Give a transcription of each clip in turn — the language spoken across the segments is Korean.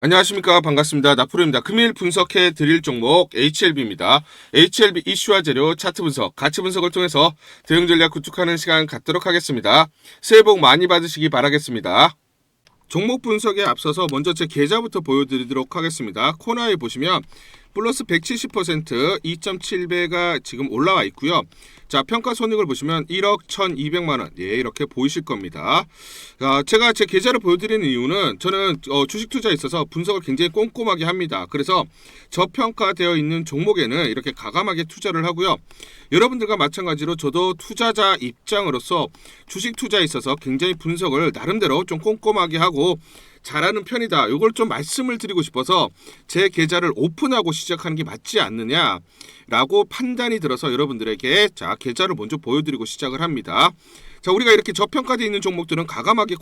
안녕하십니까. 반갑습니다. 나프로입니다. 금일 분석해 드릴 종목 HLB입니다. HLB 이슈와 재료, 차트 분석, 가치 분석을 통해서 대응 전략 구축하는 시간 갖도록 하겠습니다. 새해 복 많이 받으시기 바라겠습니다. 종목 분석에 앞서서 먼저 제 계좌부터 보여드리도록 하겠습니다. 코너에 보시면 플러스 170% 2.7배가 지금 올라와 있고요. 자, 평가 손익을 보시면 1억 1,200만원. 예, 이렇게 보이실 겁니다. 제가 제 계좌를 보여드리는 이유는 저는 주식 투자에 있어서 분석을 굉장히 꼼꼼하게 합니다. 그래서 저평가되어 있는 종목에는 이렇게 과감하게 투자를 하고요. 여러분들과 마찬가지로 저도 투자자 입장으로서 주식 투자에 있어서 굉장히 분석을 나름대로 좀 꼼꼼하게 하고 잘하는 편이다. 이걸 좀 말씀을 드리고 싶어서 제 계좌를 오픈하고 시작하는 게 맞지 않느냐라고 판단이 들어서 여러분들에게 자 계좌를 먼저 보여드리고 시작을 합니다. 자, 우리가 이렇게 저평가되어 있는 종목들은 과감하게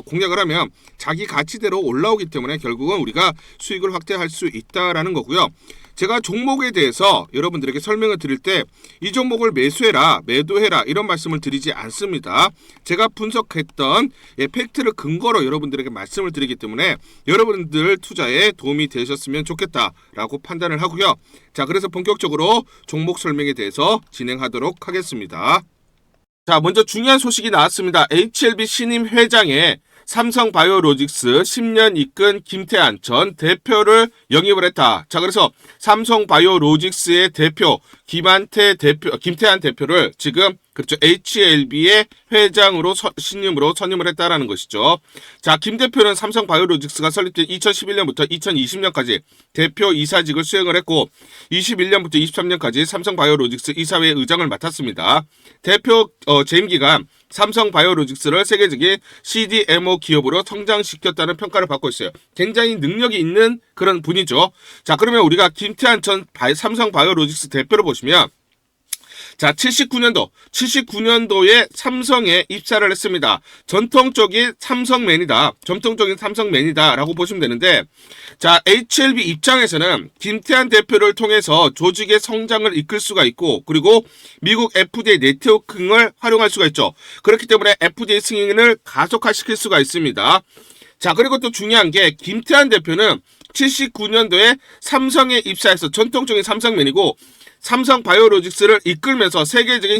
공략을 하면 자기 가치대로 올라오기 때문에 결국은 우리가 수익을 확대할 수 있다라는 거고요. 제가 종목에 대해서 여러분들에게 설명을 드릴 때 이 종목을 매수해라, 매도해라 이런 말씀을 드리지 않습니다. 제가 분석했던 팩트를 근거로 여러분들에게 말씀을 드리기 때문에 여러분들 투자에 도움이 되셨으면 좋겠다라고 판단을 하고요. 자, 그래서 본격적으로 종목 설명에 대해서 진행하도록 하겠습니다. 자, 먼저 중요한 소식이 나왔습니다. HLB 신임 회장에 삼성바이오로직스 10년 이끈 김태한 전 대표를 영입을 했다. 자, 그래서 삼성바이오로직스의 대표 김태한 대표를 지금 그렇죠. HLB의 회장으로 신임으로 선임을 했다라는 것이죠. 자, 김 대표는 삼성바이오로직스가 설립된 2011년부터 2020년까지 대표 이사직을 수행을 했고 21년부터 23년까지 삼성바이오로직스 이사회 의장을 맡았습니다. 대표 재임 기간 삼성바이오로직스를 세계적인 CDMO 기업으로 성장시켰다는 평가를 받고 있어요. 굉장히 능력이 있는 그런 분이죠. 자, 그러면 우리가 김태한 전 삼성바이오로직스 대표를 보시면 자, 79년도에 삼성에 입사를 했습니다. 전통적인 삼성맨이다라고 보시면 되는데, 자, HLB 입장에서는 김태한 대표를 통해서 조직의 성장을 이끌 수가 있고, 그리고 미국 FDA 네트워킹을 활용할 수가 있죠. 그렇기 때문에 FDA 승인을 가속화시킬 수가 있습니다. 자, 그리고 또 중요한 게 김태한 대표는 79년도에 삼성에 입사해서 전통적인 삼성맨이고 삼성바이오로직스를 이끌면서 세계적인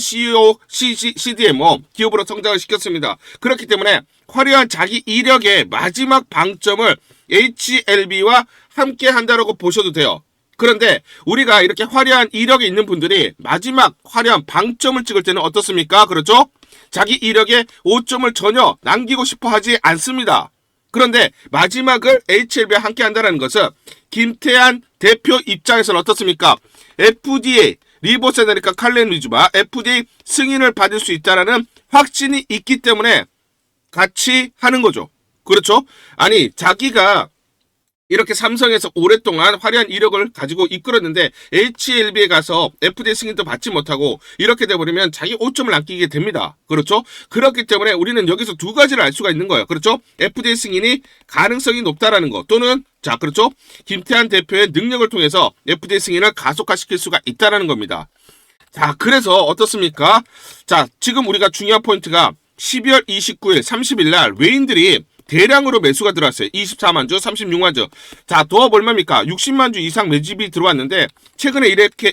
CDMO 기업으로 성장을 시켰습니다. 그렇기 때문에 화려한 자기 이력의 마지막 방점을 HLB와 함께 한다고 보셔도 돼요. 그런데 우리가 이렇게 화려한 이력이 있는 분들이 마지막 화려한 방점을 찍을 때는 어떻습니까? 그렇죠? 자기 이력에 오점을 전혀 남기고 싶어 하지 않습니다. 그런데 마지막을 HLB와 함께 한다는 것은 김태한 대표 입장에서는 어떻습니까? FDA, 리보세네리카 칼렌위주마 FDA 승인을 받을 수 있다는 확신이 있기 때문에 같이 하는 거죠. 그렇죠? 아니, 자기가 이렇게 삼성에서 오랫동안 화려한 이력을 가지고 이끌었는데 HLB에 가서 FDA 승인도 받지 못하고 이렇게 돼버리면 자기 오점을 남기게 됩니다. 그렇죠? 그렇기 때문에 우리는 여기서 두 가지를 알 수가 있는 거예요. 그렇죠? FDA 승인이 가능성이 높다라는 거 또는 자, 그렇죠? 김태한 대표의 능력을 통해서 FDA 승인을 가속화시킬 수가 있다라는 겁니다. 자, 그래서 어떻습니까? 자, 지금 우리가 중요한 포인트가 12월 29일, 30일 날 외인들이 대량으로 매수가 들어왔어요. 24만 주, 36만 주. 자, 더업 얼마입니까? 60만 주 이상 매집이 들어왔는데 최근에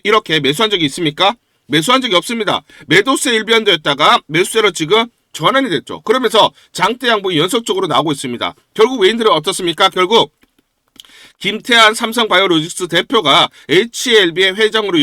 이렇게 매수한 적이 있습니까? 매수한 적이 없습니다. 매도세 일변도였다가 매수세로 지금 전환이 됐죠. 그러면서 장대 양봉이 연속적으로 나오고 있습니다. 결국 외인들은 어떻습니까? 결국 김태한 삼성바이오로직스 대표가 HLB의 회장으로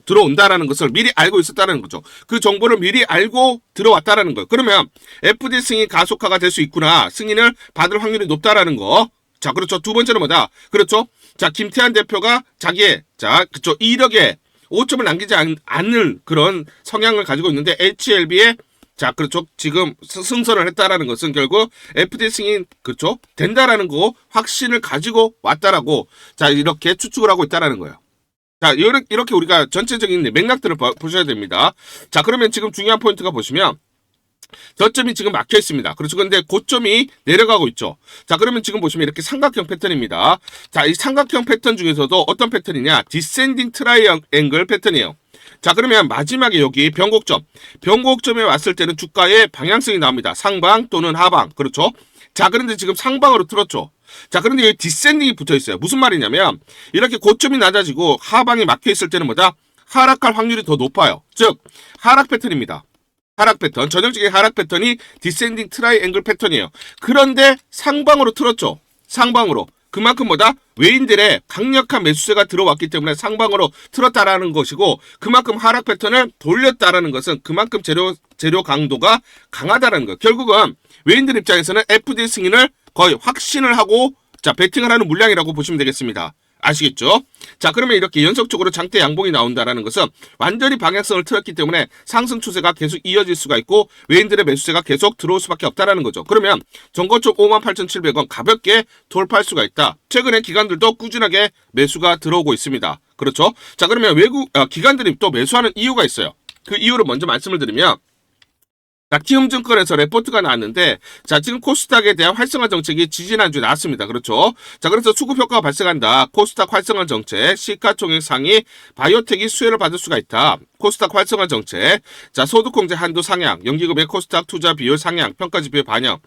들어온다라는 것을 미리 알고 있었다는 거죠. 그 정보를 미리 알고 들어왔다라는 거예요. 그러면 FDA 승인 가속화가 될 수 있구나. 승인을 받을 확률이 높다라는 거. 자, 그렇죠. 두 번째는 뭐다? 그렇죠. 자, 김태한 대표가 자기의, 자, 그렇죠. 이력에 5점을 남기지 않는 그런 성향을 가지고 있는데 HLB에 자, 그렇죠. 지금 승선을 했다라는 것은 결국 FDA 승인, 그렇죠. 된다라는 거 확신을 가지고 왔다라고 자, 이렇게 추측을 하고 있다라는 거예요. 자, 이렇게 우리가 전체적인 맥락들을 보셔야 됩니다. 자, 그러면 지금 중요한 포인트가 보시면 저점이 지금 막혀 있습니다. 그렇죠. 근데 고점이 내려가고 있죠. 자, 그러면 지금 보시면 이렇게 삼각형 패턴입니다. 자, 이 삼각형 패턴 중에서도 어떤 패턴이냐? 디센딩 트라이앵글 패턴이에요. 자, 그러면 마지막에 여기 변곡점. 변곡점에 왔을 때는 주가의 방향성이 나옵니다. 상방 또는 하방. 그렇죠? 자, 그런데 지금 상방으로 틀었죠. 자, 그런데 여기 디센딩이 붙어 있어요. 무슨 말이냐면 이렇게 고점이 낮아지고 하방이 막혀 있을 때는 뭐다? 하락할 확률이 더 높아요. 즉, 하락 패턴입니다. 하락 패턴. 전형적인 하락 패턴이 디센딩 트라이앵글 패턴이에요. 그런데 상방으로 틀었죠. 상방으로. 그만큼 뭐다? 외인들의 강력한 매수세가 들어왔기 때문에 상방으로 틀었다라는 것이고, 그만큼 하락 패턴을 돌렸다라는 것은 그만큼 재료 강도가 강하다라는 것. 결국은 외인들 입장에서는 FD 승인을 거의 확신을 하고 자 베팅을 하는 물량이라고 보시면 되겠습니다. 아시겠죠? 자, 그러면 이렇게 연속적으로 장대 양봉이 나온다라는 것은 완전히 방향성을 틀었기 때문에 상승 추세가 계속 이어질 수가 있고 외인들의 매수세가 계속 들어올 수밖에 없다라는 거죠. 그러면 전고점 58,700원 가볍게 돌파할 수가 있다. 최근에 기관들도 꾸준하게 매수가 들어오고 있습니다. 그렇죠? 자, 그러면 기관들이 또 매수하는 이유가 있어요. 그 이유를 먼저 말씀을 드리면, 자, 키움증권에서 레포트가 나왔는데, 자, 지금 코스닥에 대한 활성화 정책이 지지난주에 나왔습니다. 그렇죠? 자, 그래서 수급 효과가 발생한다. 코스닥 활성화 정책, 시가총액 상위, 바이오텍이 수혜를 받을 수가 있다. 코스닥 활성화 정책, 자, 소득공제 한도 상향, 연기금의 코스닥 투자 비율 상향, 평가지표 반영.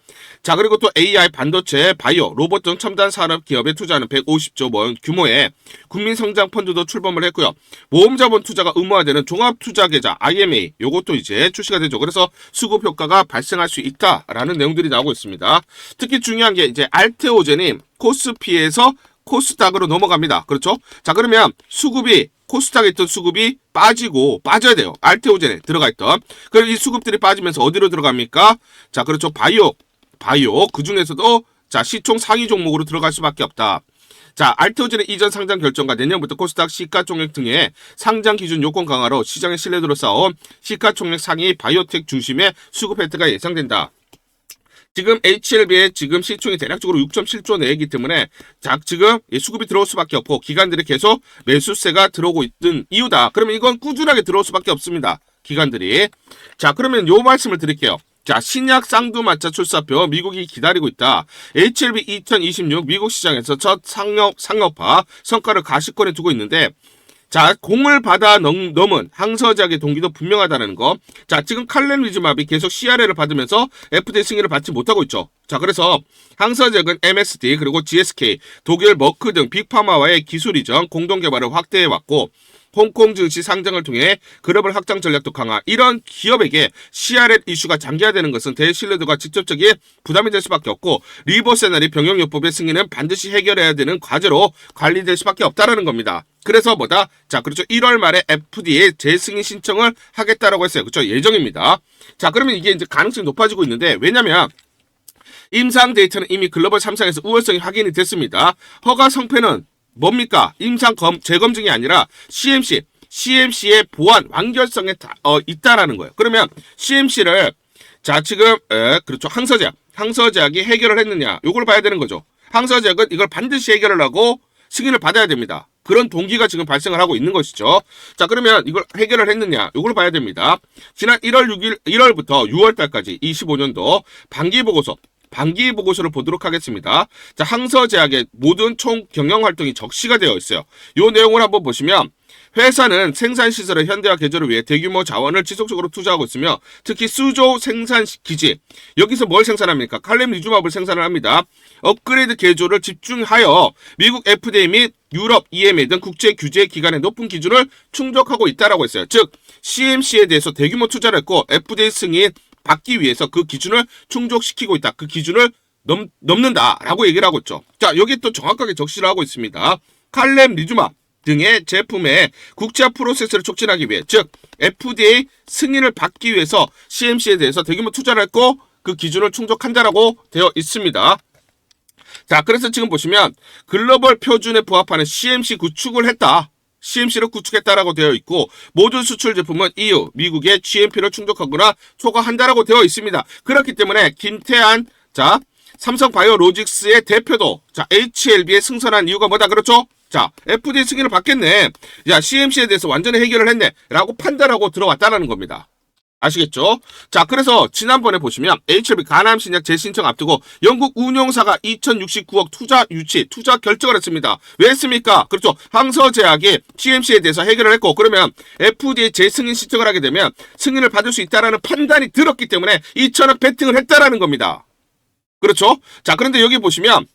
자, 그리고 또 AI, 반도체, 바이오, 로봇 등 첨단 산업 기업에 투자하는 150조 원 규모의 국민성장펀드도 출범을 했고요. 모험자본 투자가 의무화되는 종합투자계좌 IMA, 요것도 이제 출시가 되죠. 그래서 수급 효과가 발생할 수 있다라는 내용들이 나오고 있습니다. 특히 중요한 게 이제 알테오젠이 코스피에서 코스닥으로 넘어갑니다. 그렇죠? 자, 그러면 수급이 코스닥에 있던 수급이 빠져야 돼요. 알테오젠에 들어가 있던. 그럼 이 수급들이 빠지면서 어디로 들어갑니까? 자, 그렇죠. 바이오. 그 중에서도 자, 시총 상위 종목으로 들어갈 수밖에 없다. 자, 알테오젠의 이전 상장 결정과 내년부터 코스닥 시가총액 등의 상장 기준 요건 강화로 시장의 신뢰도를 쌓아온 시가총액 상위 바이오텍 중심의 수급 혜택가 예상된다. 지금 HLB의 지금 시총이 대략적으로 6.7조 내이기 때문에 자, 지금 수급이 들어올 수밖에 없고 기관들이 계속 매수세가 들어오고 있던 이유다. 그러면 이건 꾸준하게 들어올 수밖에 없습니다. 기관들이. 자, 그러면 요 말씀을 드릴게요. 자, 신약 쌍두마차 출사표 미국이 기다리고 있다. HLB 2026 미국 시장에서 첫 상업화 성과를 가시권에 두고 있는데, 자, 공을 받아 넘은 항서작의 동기도 분명하다는 거. 자, 지금 칼렌위즈맙이 계속 CRL을 받으면서 FDA 승인을 받지 못하고 있죠. 자, 그래서 항서작은 MSD 그리고 GSK, 독일 머크 등 빅파마와의 기술 이전 공동 개발을 확대해 왔고, 홍콩 증시 상장을 통해 글로벌 확장 전략도 강화. 이런 기업에게 CRL 이슈가 장기화되는 것은 대신뢰도가 직접적인 부담이 될 수밖에 없고, 리보세나리 병용요법의 승인은 반드시 해결해야 되는 과제로 관리될 수밖에 없다라는 겁니다. 그래서 뭐다? 자, 그렇죠. 1월 말에 FDA 재승인 신청을 하겠다라고 했어요. 그렇죠. 예정입니다. 자, 그러면 이게 이제 가능성이 높아지고 있는데, 왜냐면 임상 데이터는 이미 글로벌 3상에서 우월성이 확인이 됐습니다. 허가 성패는 뭡니까? 임상 재검증이 아니라 CMC의 보안 완결성에 있다라는 거예요. 그러면 CMC를 자, 지금 그렇죠. 항서제약이 해결을 했느냐? 요걸 봐야 되는 거죠. 항서제약은 이걸 반드시 해결을 하고 승인을 받아야 됩니다. 그런 동기가 지금 발생을 하고 있는 것이죠. 자, 그러면 이걸 해결을 했느냐? 이걸 봐야 됩니다. 지난 1월부터 6월달까지 25년도 반기 보고서를 보도록 하겠습니다. 자, 항서제약의 모든 총 경영 활동이 적시가 되어 있어요. 이 내용을 한번 보시면, 회사는 생산시설의 현대화 개조를 위해 대규모 자원을 지속적으로 투자하고 있으며, 특히 수조 생산 기지, 여기서 뭘 생산합니까? 칼렌위즈맙을 생산을 합니다. 업그레이드 개조를 집중하여 미국 FDA 및 유럽 EMA 등 국제 규제 기관의 높은 기준을 충족하고 있다라고 했어요. 즉, CMC에 대해서 대규모 투자를 했고 FDA 승인 받기 위해서 그 기준을 충족시키고 있다. 그 기준을 넘는다라고 얘기를 하고 있죠. 자, 여기 또 정확하게 적시를 하고 있습니다. 칼렌위즈맙 등의 제품의 국제화 프로세스를 촉진하기 위해, 즉 FDA 승인을 받기 위해서 CMC에 대해서 대규모 투자를 했고 그 기준을 충족한다라고 되어 있습니다. 자, 그래서 지금 보시면 글로벌 표준에 부합하는 CMC 구축을 했다. CMC를 구축했다라고 되어 있고, 모든 수출 제품은 EU, 미국의 GMP를 충족하거나 초과한다라고 되어 있습니다. 그렇기 때문에 김태한, 자, 삼성바이오로직스의 대표도 자, HLB에 승선한 이유가 뭐다? 그렇죠? 자, FDA 승인을 받겠네. 야, CMC에 대해서 완전히 해결을 했네. 라고 판단하고 들어왔다는 겁니다. 아시겠죠? 자, 그래서 지난번에 보시면 HLB 가남 신약 재신청 앞두고 영국 운용사가 2069억 투자 유치, 투자 결정을 했습니다. 왜 했습니까? 그렇죠. 항서제약이 CMC에 대해서 해결을 했고, 그러면 FDA 재승인 신청을 하게 되면 승인을 받을 수 있다라는 판단이 들었기 때문에 2천억 베팅을 했다라는 겁니다. 그렇죠? 자, 그런데 여기 보시면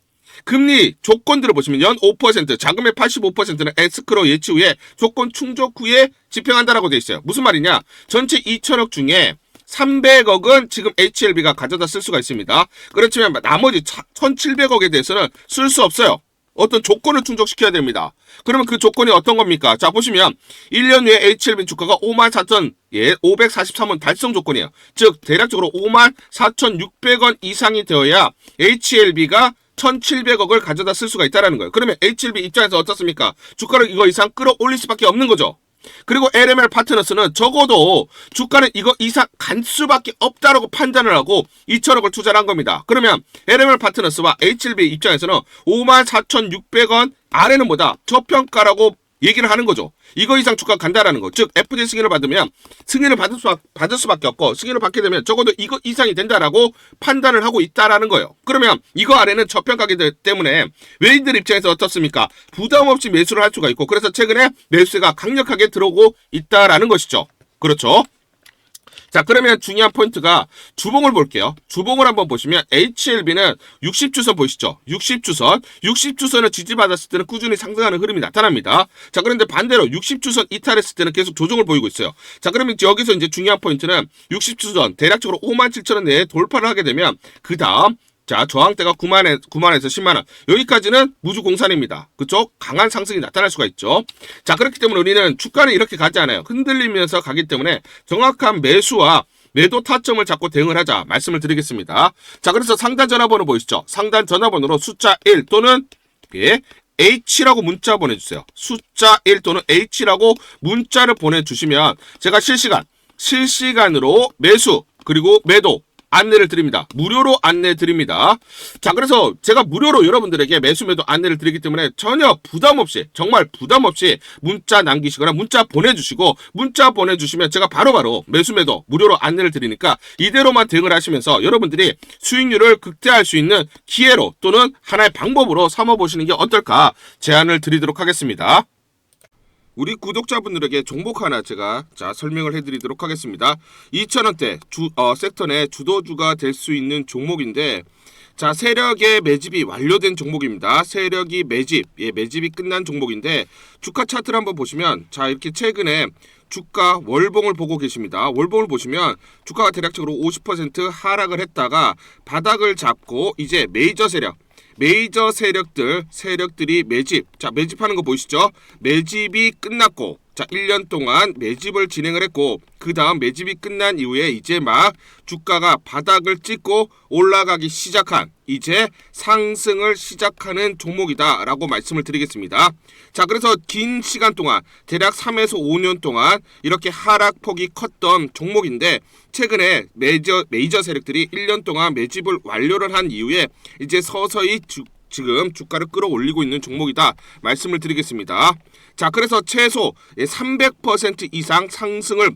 금리 조건들을 보시면 연 5%, 자금의 85%는 에스크로 예치 후에 조건 충족 후에 집행한다라고 되어 있어요. 무슨 말이냐? 전체 2천억 중에 300억은 지금 HLB가 가져다 쓸 수가 있습니다. 그렇지만 나머지 1,700억에 대해서는 쓸 수 없어요. 어떤 조건을 충족시켜야 됩니다. 그러면 그 조건이 어떤 겁니까? 자, 보시면 1년 후에 HLB 주가가 54,543원 달성 조건이에요. 즉 대략적으로 54,600원 이상이 되어야 HLB가 1,700억을 가져다 쓸 수가 있다는 거예요. 그러면 HLB 입장에서 어떻습니까? 주가를 이거 이상 끌어올릴 수밖에 없는 거죠. 그리고 LML 파트너스는 적어도 주가는 이거 이상 간 수밖에 없다라고 판단을 하고 2천억을 투자를 한 겁니다. 그러면 LML 파트너스와 HLB 입장에서는 54,600원 아래는 뭐다? 저평가라고 얘기를 하는 거죠. 이거 이상 주가가 간다라는 거. 즉 FDA 승인을 받으면 승인을 받을 수밖에 없고, 승인을 받게 되면 적어도 이거 이상이 된다라고 판단을 하고 있다라는 거예요. 그러면 이거 아래는 저평가기 때문에 외인들 입장에서 어떻습니까? 부담 없이 매수를 할 수가 있고, 그래서 최근에 매수세가 강력하게 들어오고 있다라는 것이죠. 그렇죠? 자, 그러면 중요한 포인트가 주봉을 볼게요. 주봉을 한번 보시면 HLB는 60주선 보이시죠? 60주선을 지지받았을 때는 꾸준히 상승하는 흐름이 나타납니다. 자, 그런데 반대로 60주선 이탈했을 때는 계속 조정을 보이고 있어요. 자, 그러면 여기서 이제 중요한 포인트는 60주선 대략적으로 57,000원 내에 돌파를 하게 되면 그 다음 자, 저항대가 9만에서 10만원. 여기까지는 무주공산입니다. 그쵸? 강한 상승이 나타날 수가 있죠. 자, 그렇기 때문에 우리는 주가는 이렇게 가지 않아요. 흔들리면서 가기 때문에 정확한 매수와 매도 타점을 잡고 대응을 하자 말씀을 드리겠습니다. 자, 그래서 상단 전화번호 보이시죠? 상단 전화번호로 숫자 1 또는 H라고 문자 보내주세요. 숫자 1 또는 H라고 문자를 보내주시면 제가 실시간으로 매수 그리고 매도 안내를 드립니다. 무료로 안내 드립니다. 자, 그래서 제가 무료로 여러분들에게 매수매도 안내를 드리기 때문에 전혀 부담 없이, 정말 부담 없이 문자 남기시거나 문자 보내주시고, 문자 보내주시면 제가 바로바로 매수매도 무료로 안내를 드리니까 이대로만 대응을 하시면서 여러분들이 수익률을 극대화할 수 있는 기회로 또는 하나의 방법으로 삼아보시는 게 어떨까 제안을 드리도록 하겠습니다. 우리 구독자분들에게 종목 하나 제가 설명을 해드리도록 하겠습니다. 2,000원대 섹터 내 주도주가 될 수 있는 종목인데, 자, 세력의 매집이 완료된 종목입니다. 세력이 매집이 끝난 종목인데, 주가 차트를 한번 보시면, 자, 이렇게 최근에 주가 월봉을 보고 계십니다. 월봉을 보시면 주가가 대략적으로 50% 하락을 했다가 바닥을 잡고 이제 메이저 세력들이 매집하는 거 보이시죠? 매집이 끝났고, 자, 1년 동안 매집을 진행을 했고, 그 다음 매집이 끝난 이후에 이제 막 주가가 바닥을 찍고 올라가기 시작한, 이제 상승을 시작하는 종목이다라고 말씀을 드리겠습니다. 자, 그래서 긴 시간 동안, 대략 3에서 5년 동안 이렇게 하락폭이 컸던 종목인데, 최근에 메이저 세력들이 1년 동안 매집을 완료를 한 이후에 이제 서서히 지금 주가를 끌어올리고 있는 종목이다 말씀을 드리겠습니다. 자, 그래서 최소 300% 이상 상승을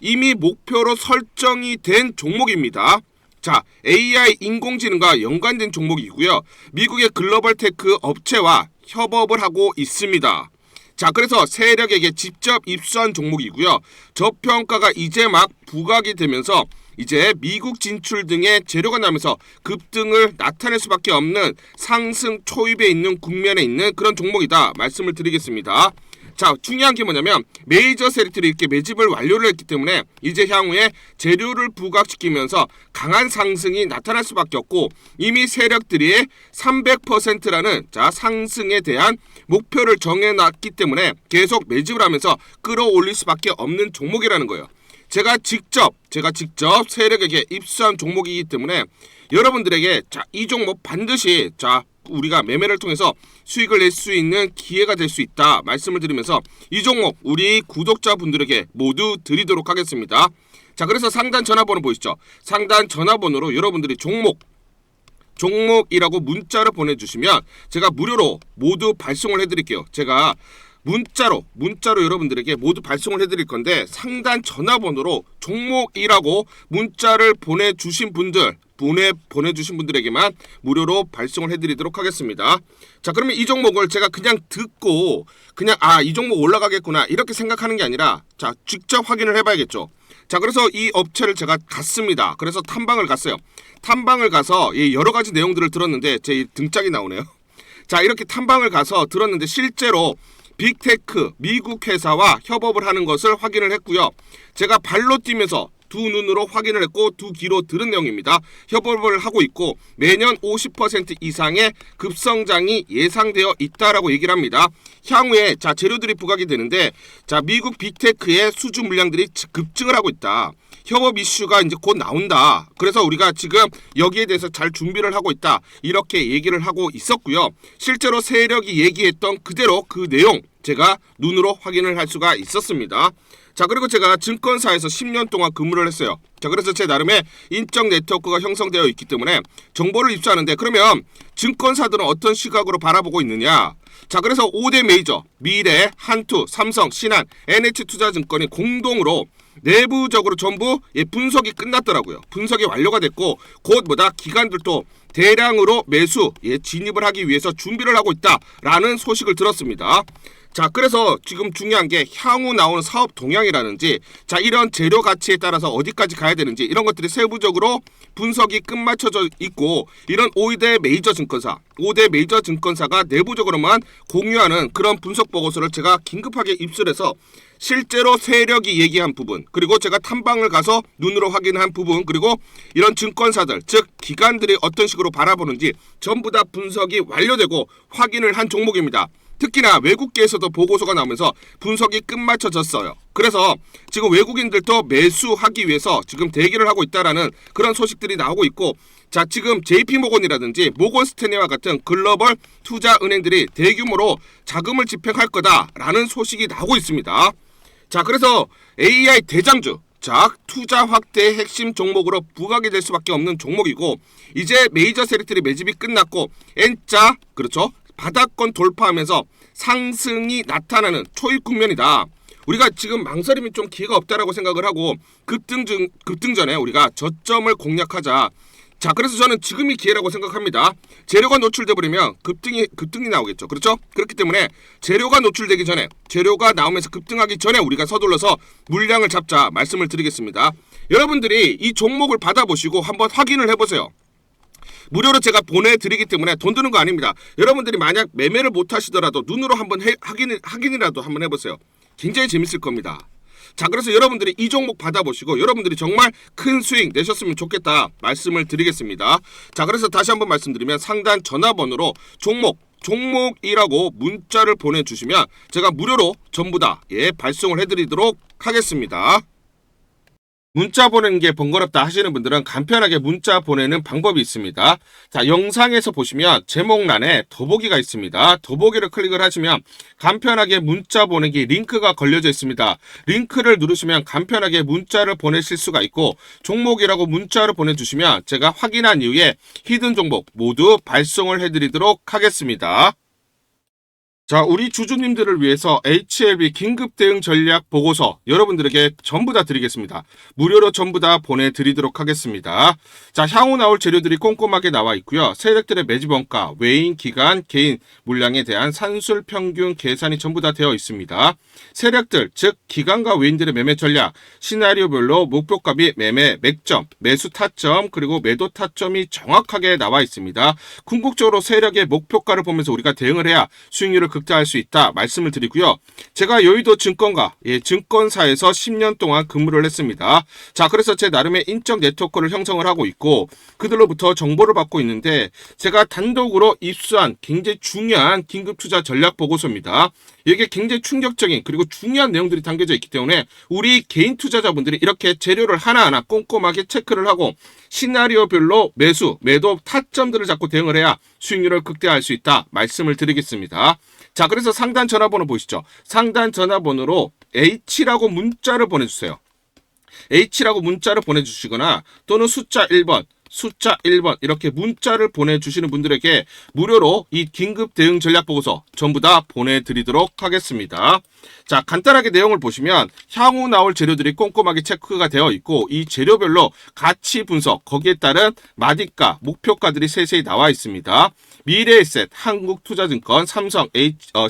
이미 목표로 설정이 된 종목입니다. 자, AI 인공지능과 연관된 종목이고요. 미국의 글로벌 테크 업체와 협업을 하고 있습니다. 자, 그래서 세력에게 직접 입수한 종목이고요. 저평가가 이제 막 부각이 되면서 이제 미국 진출 등의 재료가 나면서 급등을 나타낼 수밖에 없는 상승 초입에 있는 국면에 있는 그런 종목이다 말씀을 드리겠습니다. 자, 중요한 게 뭐냐면 메이저 세력들이 이렇게 매집을 완료를 했기 때문에 이제 향후에 재료를 부각시키면서 강한 상승이 나타날 수밖에 없고, 이미 세력들이 300%라는 상승에 대한 목표를 정해놨기 때문에 계속 매집을 하면서 끌어올릴 수밖에 없는 종목이라는 거예요. 제가 직접 세력에게 입수한 종목이기 때문에 여러분들에게 이 종목 반드시 우리가 매매를 통해서 수익을 낼 수 있는 기회가 될 수 있다 말씀을 드리면서 이 종목 우리 구독자분들에게 모두 드리도록 하겠습니다. 자, 그래서 상단 전화번호 보이시죠? 상단 전화번호로 여러분들이 종목이라고 문자를 보내주시면 제가 무료로 모두 발송을 해드릴게요. 제가 문자로 여러분들에게 모두 발송을 해드릴 건데 상단 전화번호로 종목이라고 문자를 보내주신 분들에게만 무료로 발송을 해드리도록 하겠습니다. 자, 그러면 이 종목을 제가 그냥 듣고 그냥 이 종목 올라가겠구나 이렇게 생각하는 게 아니라 자, 직접 확인을 해봐야겠죠. 자, 그래서 이 업체를 제가 갔습니다. 그래서 탐방을 갔어요. 탐방을 가서 여러 가지 내용들을 들었는데 제 등짝이 나오네요. 자, 이렇게 탐방을 가서 들었는데 실제로 빅테크 미국 회사와 협업을 하는 것을 확인을 했고요. 제가 발로 뛰면서 두 눈으로 확인을 했고 두 귀로 들은 내용입니다. 협업을 하고 있고 매년 50% 이상의 급성장이 예상되어 있다라고 얘기를 합니다. 향후에 자, 재료들이 부각이 되는데 자, 미국 빅테크의 수주 물량들이 급증을 하고 있다. 협업 이슈가 이제 곧 나온다. 그래서 우리가 지금 여기에 대해서 잘 준비를 하고 있다. 이렇게 얘기를 하고 있었고요. 실제로 세력이 얘기했던 그대로 그 내용 제가 눈으로 확인을 할 수가 있었습니다. 자, 그리고 제가 증권사에서 10년 동안 근무를 했어요. 자, 그래서 제 나름의 인적 네트워크가 형성되어 있기 때문에 정보를 입수하는데 그러면 증권사들은 어떤 시각으로 바라보고 있느냐? 자, 그래서 5대 메이저 미래, 한투, 삼성, 신한, NH투자증권이 공동으로 내부적으로 전부 분석이 끝났더라고요. 분석이 완료가 됐고 곧 기관들도 대량으로 매수 진입을 하기 위해서 준비를 하고 있다라는 소식을 들었습니다. 자, 그래서 지금 중요한 게 향후 나오는 사업 동향이라든지 자, 이런 재료 가치에 따라서 어디까지 가야 되는지 이런 것들이 세부적으로 분석이 끝마쳐져 있고 이런 5대 메이저 증권사가 내부적으로만 공유하는 그런 분석 보고서를 제가 긴급하게 입수해서 실제로 세력이 얘기한 부분 그리고 제가 탐방을 가서 눈으로 확인한 부분 그리고 이런 증권사들 즉 기관들이 어떤 식으로 바라보는지 전부 다 분석이 완료되고 확인을 한 종목입니다. 특히나 외국계에서도 보고서가 나오면서 분석이 끝마쳐졌어요. 그래서 지금 외국인들도 매수하기 위해서 지금 대기를 하고 있다라는 그런 소식들이 나오고 있고 자, 지금 JP모건이라든지 모건스탠리와 같은 글로벌 투자 은행들이 대규모로 자금을 집행할 거다라는 소식이 나오고 있습니다. 자, 그래서 AI 대장주 자, 투자 확대의 핵심 종목으로 부각이 될 수밖에 없는 종목이고 이제 메이저 세력들이 매집이 끝났고 N자 그렇죠? 바닥권 돌파하면서 상승이 나타나는 초입 국면이다. 우리가 지금 망설임이 좀 기회가 없다라고 생각을 하고 급등 전에 우리가 저점을 공략하자. 자, 그래서 저는 지금이 기회라고 생각합니다. 재료가 노출돼 버리면 급등이 나오겠죠. 그렇죠? 그렇기 때문에 재료가 노출되기 전에 재료가 나오면서 급등하기 전에 우리가 서둘러서 물량을 잡자 말씀을 드리겠습니다. 여러분들이 이 종목을 받아보시고 한번 확인을 해보세요. 무료로 제가 보내드리기 때문에 돈 드는 거 아닙니다. 여러분들이 만약 매매를 못 하시더라도 눈으로 한번 확인이라도 한번 해보세요. 굉장히 재밌을 겁니다. 자, 그래서 여러분들이 이 종목 받아보시고 여러분들이 정말 큰 수익 내셨으면 좋겠다 말씀을 드리겠습니다. 자, 그래서 다시 한번 말씀드리면 상단 전화번호로 종목이라고 문자를 보내주시면 제가 무료로 전부 다 발송을 해드리도록 하겠습니다. 문자 보내는 게 번거롭다 하시는 분들은 간편하게 문자 보내는 방법이 있습니다. 자, 영상에서 보시면 제목란에 더보기가 있습니다. 더보기를 클릭을 하시면 간편하게 문자 보내기 링크가 걸려져 있습니다. 링크를 누르시면 간편하게 문자를 보내실 수가 있고 종목이라고 문자를 보내주시면 제가 확인한 이후에 히든 종목 모두 발송을 해드리도록 하겠습니다. 자, 우리 주주님들을 위해서 HLB 긴급 대응 전략 보고서 여러분들에게 전부 다 드리겠습니다. 무료로 전부 다 보내드리도록 하겠습니다. 자, 향후 나올 재료들이 꼼꼼하게 나와 있고요. 세력들의 매집 원가, 외인, 기간, 개인 물량에 대한 산술 평균 계산이 전부 다 되어 있습니다. 세력들, 즉 기관과 외인들의 매매 전략, 시나리오별로 목표가 및 매매 맥점, 매수 타점, 그리고 매도 타점이 정확하게 나와 있습니다. 궁극적으로 세력의 목표가를 보면서 우리가 대응을 해야 수익률을 극대화할 수 있다 말씀을 드리고요. 제가 여의도 증권사에서 10년 동안 근무를 했습니다. 자, 그래서 제 나름의 인적 네트워크를 형성을 하고 있고 그들로부터 정보를 받고 있는데 제가 단독으로 입수한 굉장히 중요한 긴급투자 전략 보고서입니다. 이게 굉장히 충격적인 그리고 중요한 내용들이 담겨져 있기 때문에 우리 개인 투자자분들이 이렇게 재료를 하나하나 꼼꼼하게 체크를 하고 시나리오별로 매수, 매도 타점들을 잡고 대응을 해야 수익률을 극대화할 수 있다 말씀을 드리겠습니다. 자, 그래서 상단 전화번호 보시죠. 상단 전화번호로 H라고 문자를 보내주세요. H라고 문자를 보내주시거나 또는 숫자 1번, 숫자 1번 이렇게 문자를 보내주시는 분들에게 무료로 이 긴급 대응 전략 보고서 전부 다 보내드리도록 하겠습니다. 자, 간단하게 내용을 보시면 향후 나올 재료들이 꼼꼼하게 체크가 되어 있고 이 재료별로 가치 분석, 거기에 따른 마디가, 목표가들이 세세히 나와 있습니다. 미래에셋, 한국투자증권, 삼성,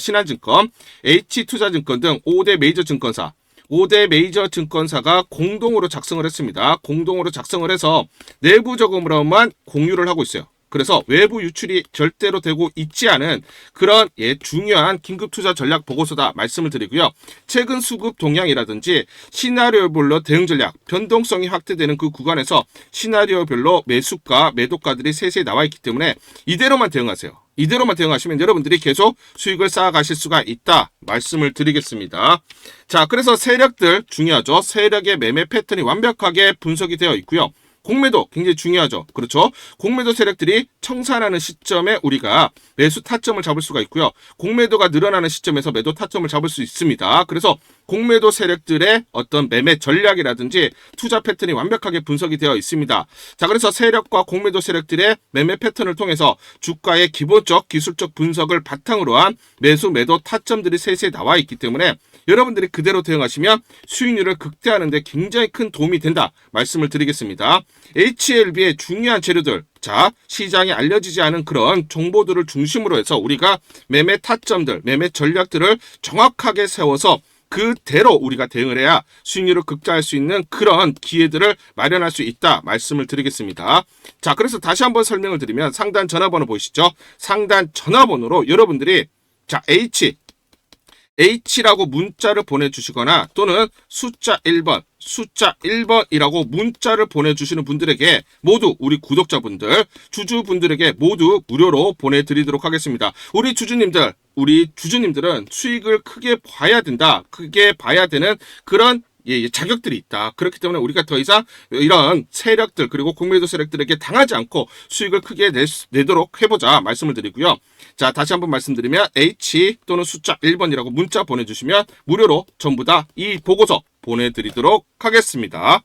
신한증권, H투자증권 등 5대 메이저 증권사 5대 메이저 증권사가 공동으로 작성을 했습니다. 공동으로 작성을 해서 내부적으로만 공유를 하고 있어요. 그래서 외부 유출이 절대로 되고 있지 않은 그런 중요한 긴급투자 전략 보고서다 말씀을 드리고요. 최근 수급 동향이라든지 시나리오별로 대응 전략, 변동성이 확대되는 그 구간에서 시나리오별로 매수가, 매도가들이 세세히 나와 있기 때문에 이대로만 대응하세요. 이대로만 대응하시면 여러분들이 계속 수익을 쌓아가실 수가 있다 말씀을 드리겠습니다. 자, 그래서 세력들 중요하죠. 세력의 매매 패턴이 완벽하게 분석이 되어 있고요. 공매도 굉장히 중요하죠. 그렇죠? 공매도 세력들이 청산하는 시점에 우리가 매수 타점을 잡을 수가 있고요. 공매도가 늘어나는 시점에서 매도 타점을 잡을 수 있습니다. 그래서 공매도 세력들의 어떤 매매 전략이라든지 투자 패턴이 완벽하게 분석이 되어 있습니다. 자, 그래서 세력과 공매도 세력들의 매매 패턴을 통해서 주가의 기본적 기술적 분석을 바탕으로 한 매수 매도 타점들이 세세히 나와 있기 때문에 여러분들이 그대로 대응하시면 수익률을 극대화하는 데 굉장히 큰 도움이 된다 말씀을 드리겠습니다. HLB의 중요한 재료들, 자, 시장에 알려지지 않은 그런 정보들을 중심으로 해서 우리가 매매 타점들, 매매 전략들을 정확하게 세워서 그대로 우리가 대응을 해야 수익률을 극대화할 수 있는 그런 기회들을 마련할 수 있다 말씀을 드리겠습니다. 자, 그래서 다시 한번 설명을 드리면 상단 전화번호 보이시죠? 상단 전화번호로 여러분들이 자, H라고 문자를 보내주시거나 또는 숫자 1번이라고 문자를 보내주시는 분들에게 모두 우리 구독자분들, 주주분들에게 모두 무료로 보내드리도록 하겠습니다. 우리 주주님들은 수익을 크게 봐야 된다. 크게 봐야 되는 그런 자격들이 있다. 그렇기 때문에 우리가 더 이상 이런 세력들 그리고 공매도 세력들에게 당하지 않고 수익을 크게 내도록 해보자 말씀을 드리고요. 자, 다시 한번 말씀드리면 H 또는 숫자 1번이라고 문자 보내주시면 무료로 전부 다 이 보고서 보내드리도록 하겠습니다.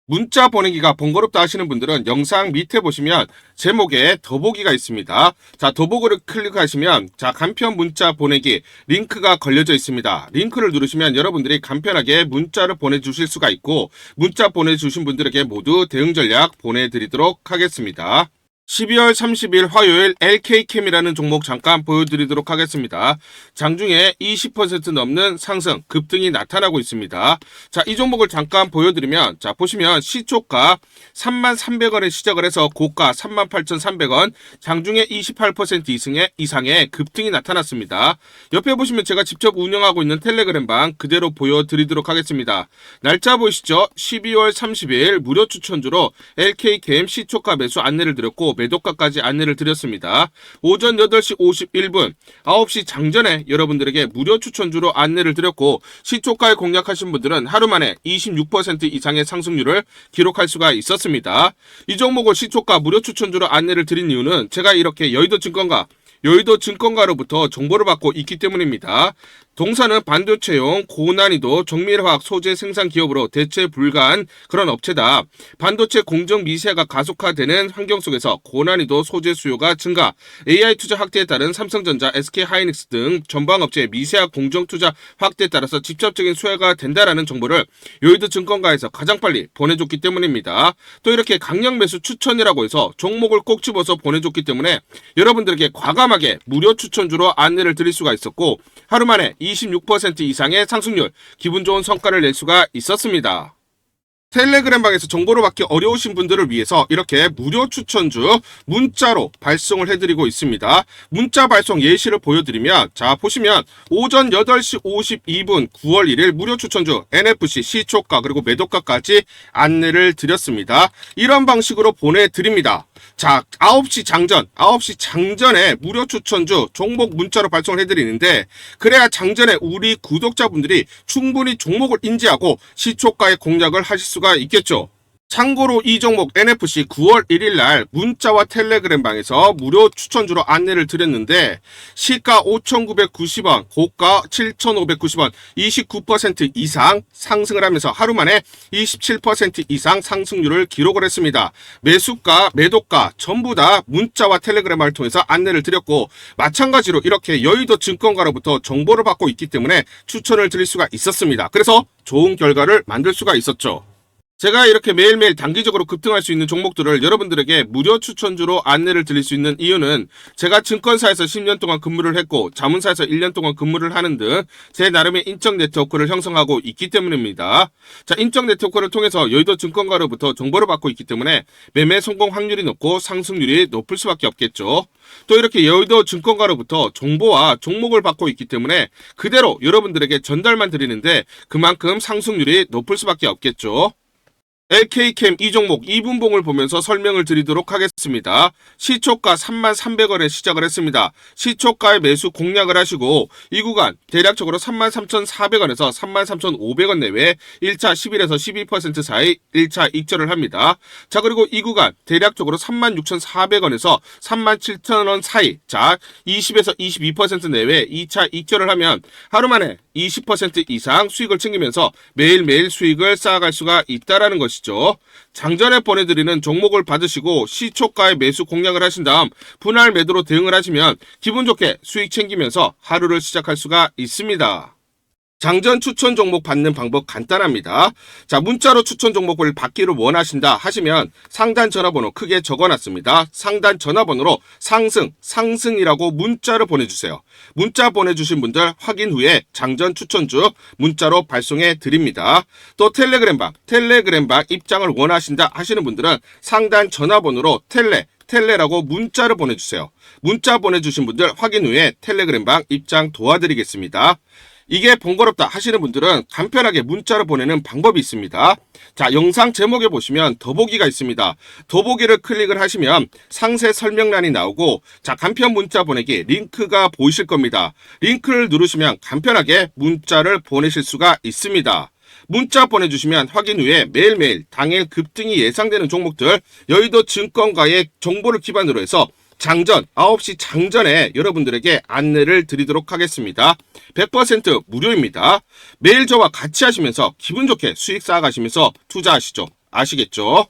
문자 보내기가 번거롭다 하시는 분들은 영상 밑에 보시면 제목에 더보기가 있습니다. 자, 더보기를 클릭하시면 자, 간편 문자 보내기 링크가 걸려져 있습니다. 링크를 누르시면 여러분들이 간편하게 문자를 보내주실 수가 있고 문자 보내주신 분들에게 모두 대응 전략 보내드리도록 하겠습니다. 12월 30일 화요일 LK캠이라는 종목 잠깐 보여드리도록 하겠습니다. 장중에 20% 넘는 상승, 급등이 나타나고 있습니다. 자, 이 종목을 잠깐 보여드리면 자, 보시면 시초가 33,300원에 시작을 해서 고가 38,300원, 장중에 28% 이상의 급등이 나타났습니다. 옆에 보시면 제가 직접 운영하고 있는 텔레그램방 그대로 보여드리도록 하겠습니다. 날짜 보이시죠? 12월 30일 무료 추천주로 LK캠 시초가 매수 안내를 드렸고 매도가까지 안내를 드렸습니다. 오전 8시 51분 9시 장전에 여러분들에게 무료 추천주로 안내를 드렸고 시초가에 공략하신 분들은 하루 만에 26% 이상의 상승률을 기록할 수가 있었습니다. 이 종목을 시초가 무료 추천주로 안내를 드린 이유는 제가 이렇게 여의도증권가로부터 정보를 받고 있기 때문입니다. 동사는 반도체용 고난이도 정밀화학 소재 생산 기업으로 대체 불가한 그런 업체다. 반도체 공정 미세화가 가속화되는 환경 속에서 고난이도 소재 수요가 증가, AI 투자 확대에 따른 삼성전자, SK하이닉스 등 전방업체의 미세화 공정 투자 확대에 따라서 직접적인 수혜가 된다라는 정보를 여의도 증권가에서 가장 빨리 보내줬기 때문입니다. 또 이렇게 강력 매수 추천이라고 해서 종목을 꼭 집어서 보내줬기 때문에 여러분들에게 과감하게 무료 추천주로 안내를 드릴 수가 있었고 하루 만에 26% 이상의 상승률, 기분 좋은 성과를 낼 수가 있었습니다. 텔레그램방에서 정보를 받기 어려우신 분들을 위해서 이렇게 무료 추천주 문자로 발송을 해드리고 있습니다. 문자 발송 예시를 보여드리면 자, 보시면 오전 8시 52분 9월 1일 무료 추천주 NFC 시초가 그리고 매도가까지 안내를 드렸습니다. 이런 방식으로 보내드립니다. 자, 9시 장전에 무료 추천주 종목 문자로 발송을 해드리는데 그래야 장전에 우리 구독자분들이 충분히 종목을 인지하고 시초가의 공략을 하실 수가 있겠죠. 참고로 이 종목 NFC 9월 1일 날 문자와 텔레그램 방에서 무료 추천주로 안내를 드렸는데 시가 5,990원, 고가 7,590원, 29% 이상 상승을 하면서 하루 만에 27% 이상 상승률을 기록을 했습니다. 매수가, 매도가 전부 다 문자와 텔레그램을 통해서 안내를 드렸고 마찬가지로 이렇게 여의도 증권가로부터 정보를 받고 있기 때문에 추천을 드릴 수가 있었습니다. 그래서 좋은 결과를 만들 수가 있었죠. 제가 이렇게 매일매일 단기적으로 급등할 수 있는 종목들을 여러분들에게 무료 추천주로 안내를 드릴 수 있는 이유는 제가 증권사에서 10년 동안 근무를 했고 자문사에서 1년 동안 근무를 하는 등 제 나름의 인적 네트워크를 형성하고 있기 때문입니다. 자, 인적 네트워크를 통해서 여의도 증권가로부터 정보를 받고 있기 때문에 매매 성공 확률이 높고 상승률이 높을 수밖에 없겠죠. 또 이렇게 여의도 증권가로부터 정보와 종목을 받고 있기 때문에 그대로 여러분들에게 전달만 드리는데 그만큼 상승률이 높을 수밖에 없겠죠. LK캠 이 종목 2분봉을 보면서 설명을 드리도록 하겠습니다. 시초가 33,300원에 시작을 했습니다. 시초가에 매수 공략을 하시고 이 구간 대략적으로 33,400원에서 33,500원 내외 1차 11에서 12% 사이 1차 익절을 합니다. 자, 그리고 이 구간 대략적으로 36,400원에서 37,000원 사이, 자 20에서 22% 내외 2차 익절을 하면 하루 만에 20% 이상 수익을 챙기면서 매일매일 수익을 쌓아갈 수가 있다라는 것이죠. 장전에 보내드리는 종목을 받으시고 시초가에 매수 공략을 하신 다음 분할 매도로 대응을 하시면 기분 좋게 수익 챙기면서 하루를 시작할 수가 있습니다. 장전 추천 종목 받는 방법 간단합니다. 자, 문자로 추천 종목을 받기를 원하신다 하시면 상단 전화번호 크게 적어놨습니다. 상단 전화번호로 상승이라고 문자를 보내주세요. 문자 보내주신 분들 확인 후에 장전 추천주 문자로 발송해 드립니다. 또 텔레그램방 입장을 원하신다 하시는 분들은 상단 전화번호로 텔레라고 문자를 보내주세요. 문자 보내주신 분들 확인 후에 텔레그램방 입장 도와드리겠습니다. 이게 번거롭다 하시는 분들은 간편하게 문자로 보내는 방법이 있습니다. 자, 영상 제목에 보시면 더보기가 있습니다. 더보기를 클릭을 하시면 상세 설명란이 나오고 자, 간편 문자 보내기 링크가 보이실 겁니다. 링크를 누르시면 간편하게 문자를 보내실 수가 있습니다. 문자 보내주시면 확인 후에 매일매일 당일 급등이 예상되는 종목들 여의도 증권가의 정보를 기반으로 해서 장전 9시 장전에 여러분들에게 안내를 드리도록 하겠습니다. 100% 무료입니다. 매일 저와 같이 하시면서 기분 좋게 수익 쌓아가시면서 투자하시죠. 아시겠죠?